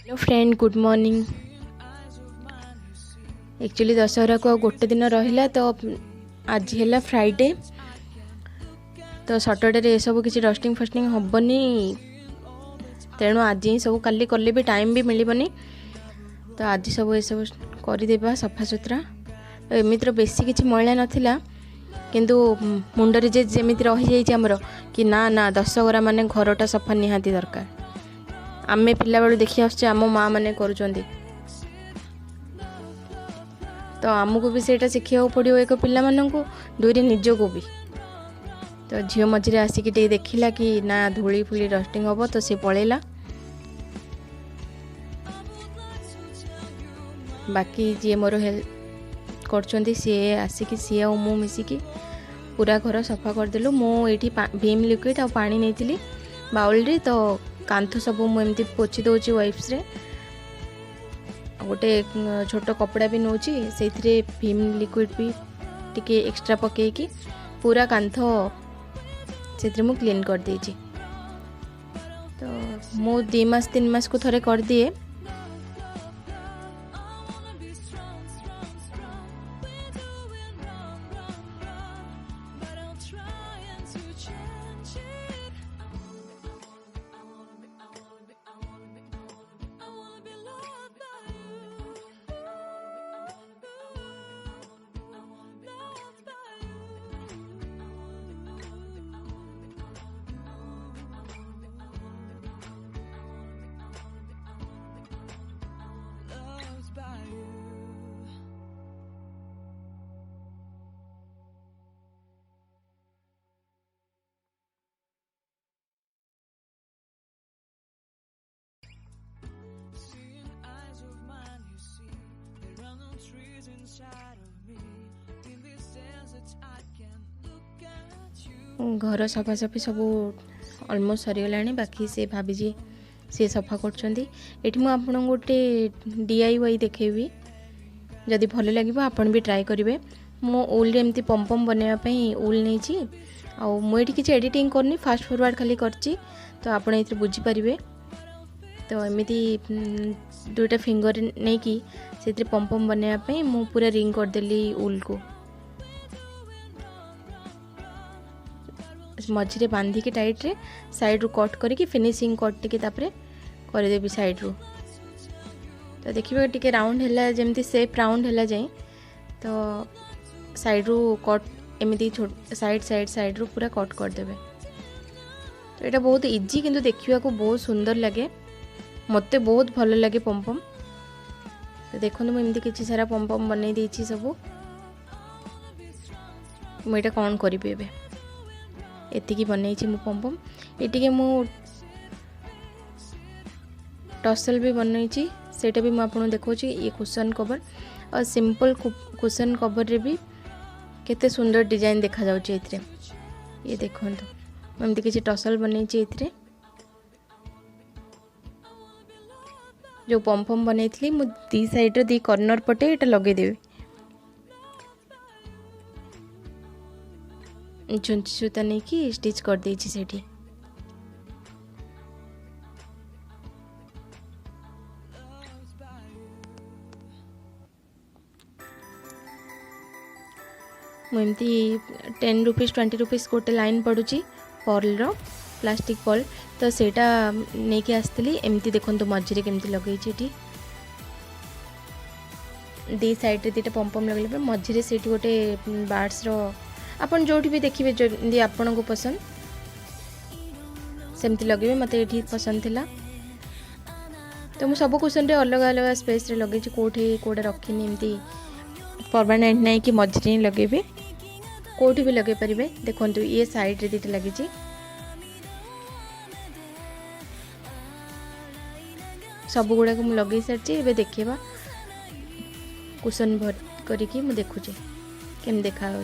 Hello friend, good morning. Actually Dussehra को गोटे दिन रहा तो आज है फ्राइडे, तो सटरडे ये सब किसी डस्टिंग फस्टिंग हेनी, तेणु आज ही सब कल कले भी टाइम भी मिलबनी, तो आज सब ये सब करदे सफा सुतरा। एमितर बेसी किसी मैला नाला किंतु मुंडरे जेमी रही जामर कि ना ना दशहरा माने घरटा सफा निहाती दरकार। आमे पिला बेलू देखी आसुचे आम माँ मैंने करुँच, तो आमको भी सेटा शिखा पड़ो, एक पिला मानू दुईरे निजको भी। तो झील मझे आसिक देखला कि ना धूली फुली डस्टिंग हम, तो सी पलैला। बाकी जी मोर हेल्प कर सी आसिक सी आ मु मिसिकी पूरा घर सफा करदेलु। मुझे भीम लिक्विड आ पानी नहीं बाउल रे, तो कांथ सब मुझे पोछि दौची वाइप्स रे। गोटे छोट कपड़ा भी नौची से भीम लिक्विड भी टिके एक्स्ट्रा पकईकी पूरा कांथ से मु क्लीन कर देछि। तो मु 2 मास 3 मास को थरे कर दिए। घर सफासफी सब अलमोस्ट सरीगला, बाकी से भाभी सी सफा कर। मुझे गोटे DIY देखेबी, जदि भल लगे आपन भी ट्राई करेंगे। मो उल एमती पम बनवाई उल नहीं, मुझे किसी एडिटिंग करनी, फास्ट फॉरवर्ड खाली करची, तो आप बुझीपारे। तो एमती 2टा फिंगर नहीं कि से पम बनवाई मु पूरा रिंग करदेली उल को, मझे बांधिकी टाइट रे साइड रू कट करके फिनिशिंग कट टिके तापरे करदेवी साइड रू। तो देखिए टिके राउंड है जमती सेप राउंड है जाए, तो साइड रू कट एमती साइड साइड साइड रू पूरा कट करदेवे। तो यहाँ बहुत इजी किंतु देखा को बहुत सुंदर लगे, मत बहुत भल लगे पम। तो देखो मुझे किसी सारा पम बनई देछि सब। मुझे कौन करी एतिकी बनई मु पम। ये मु टसल भी बनई, सेटा भी मुझे देखो। ये कुशन कवर और सिंपल कुशन कवर रे भी केते सुंदर डिजाइन देखा जाउछि। ये देखो एमती किसी टसल बनई, जो पम बनई थी मु 2 साइड 2 कॉर्नर पटे ये लगेदेवी। झुंची सूता नहीं कि स्टिच कर देछि सेठी। मुझे 10 रुपीस 20 रुपीस गोटे लाइन पड़ुची पर्ल प्लास्टिक पर्ल, तो सेटा नहीं कि आसती। एमती देखो मझे केमती लगे 2 साइड 2टा पम लगे मझे से गोटे बार्ड्स आपन जो भी देखिए जल्दी आपन को पसंद सेमती लगे। मत ये पसंद थिला, तो मुझे सब कुशन रे अलग अलग स्पेस रे लगे, कोठे कोडा रखिनी एमती परमानेंट नहीं कि मझे ही लगे, कोठी भी लगे पारे। देखो ये साइड रे 2टा लगी, सब गुड़ाक मुझे लगे सारी। देखा कुशन भर करी मुझे देखुचे केम देखा।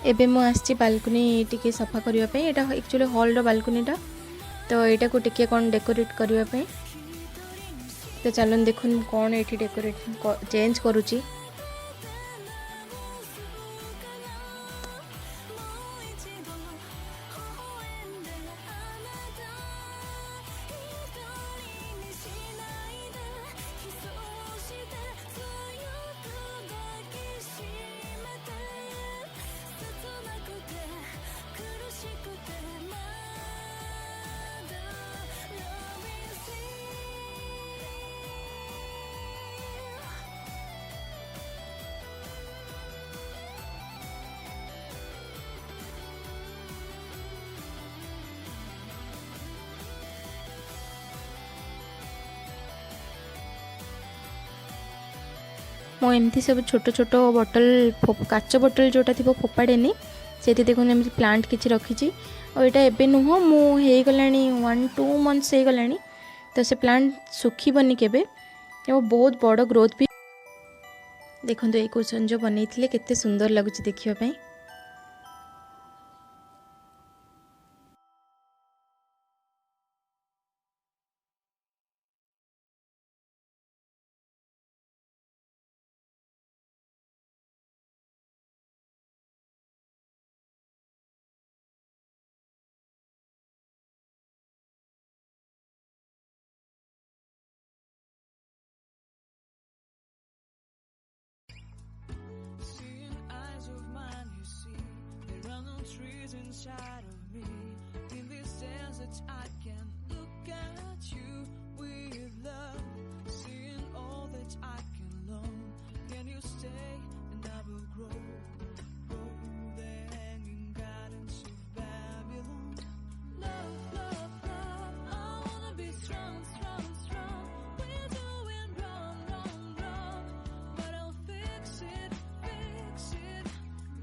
एबे मु आसी बालकनी टिके सफा करने यहाँ एक्चुअली हॉल बालकनीटा तो यहाँ को टिके कौन डेकोरेट करने तो चलन देखुन कौन ये डेकोरेट चेंज करुच्ची। मो एमती सब छोट छोट बोतल काच बोतल जोटा थी फोपाड़ेनी से देखो एमती प्लांट किसी रखी और यहाँ एवं नुह मुगला 1-2 मंथ्स हो गला तो से प्लांट सुखीबनी केबे बहुत बड़ ग्रोथ भी देखो ये कुशन जो बनई केते सुंदर लगुच देखिए। Inside of me, in this desert, I can look at you with love, seeing all that I can learn. Can you stay and I will grow? Grow the hanging gardens of Babylon. Love, love, love, I wanna be strong, strong, strong. We're doing wrong, wrong, wrong, but I'll fix it, fix it.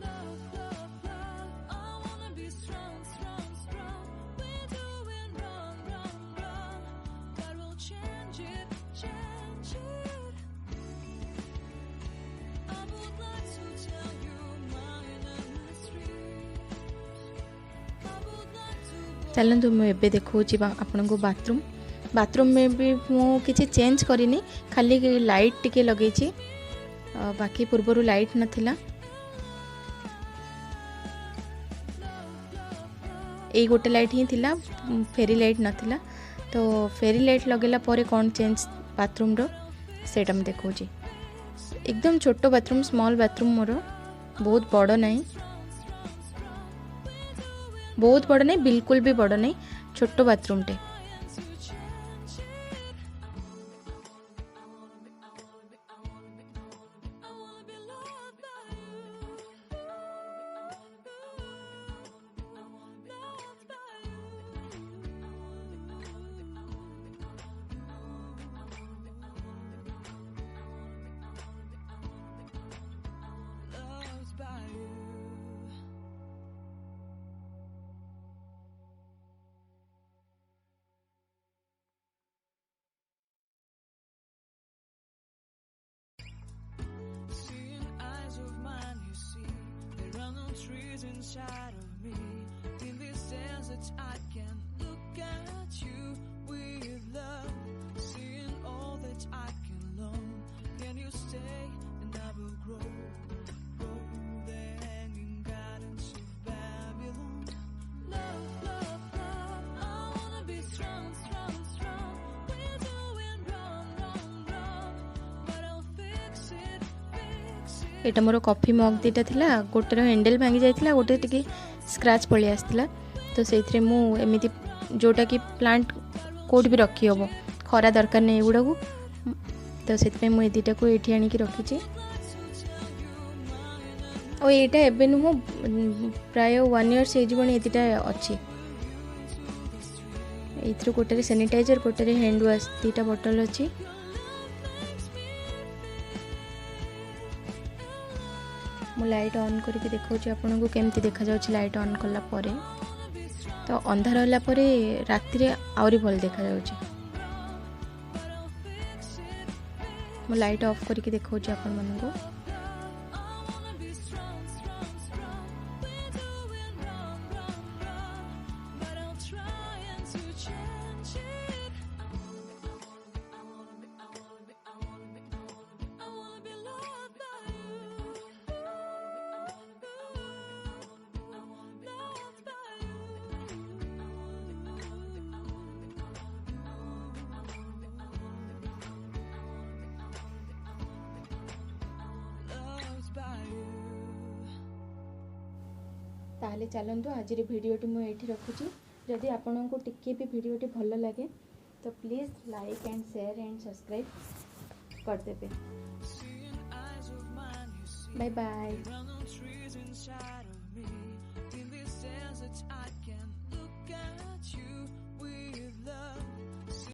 Love, love, love, I wanna be strong, strong, strong. We're doing wrong, wrong, wrong, but we'll change it, change it. I would like to tell you my mystery. I would like to चलतु मुझे देखो आपण को bathroom में भी मु किसी change करिनी खाली लाइट टिके लगे बाकी पूर्वर लाइट नथिला यही गोटे लाइट ही थिला फेरी लाइट नथिला तो फेरी लाइट लगेला परे कौन चेंज बाथरूम रो सेटा मैं देखो एकदम छोट बाथरूम स्मॉल बाथरूम मोर बहुत बड़ नहीं बिल्कुल भी बड़ नहीं छोट बाथरूम टे loved by you. Seeing eyes of mine, you see, there are no trees inside of me. In this desert, I can look at you with love, seeing all that I can learn. Can you stay and I will grow? Grow the hanging gardens of Babylon. Love, love, love, I wanna be strong, strong, strong. We're doing wrong, wrong, wrong, but I'll fix it, fix it. Etah more coffee mug दीटा थिला गोटेर handle भांगी जाइथिला गोटे टिके scratch पळि आस्थिला तो सेइथरे मु एमिति जोटा कि plant code भी रखी हबो खरा दरकार नै एगुडा को तो सेत पे मु एदिटा को एठी आनी कि रखी छी ओ एटा एबे नु मु प्राय 1 इयर से जीवन एदिटा अछि एथरो गोटेरे सैनिटाइजर गोटेरे हैंड वाश दीटा बोतल अछि मु लाइट ऑन करके देखौछि आपन को केमती देखा जाउछि लाइट ऑन करला परे तो अंधार होला परे राति रे आउरी भल देखा जाउछि मु लाइट ऑफ करके देखौछि आपन मन को ताहले चलतु आज भिडियोटी मुझे रखुची। जदि आपन को टिके भी भिडियोटी भल लगे तो please like and share and subscribe करदेवे। Seeing eyes of mine, you see. Bye bye. There are no trees inside of me. In these deserts, I can look at you with love.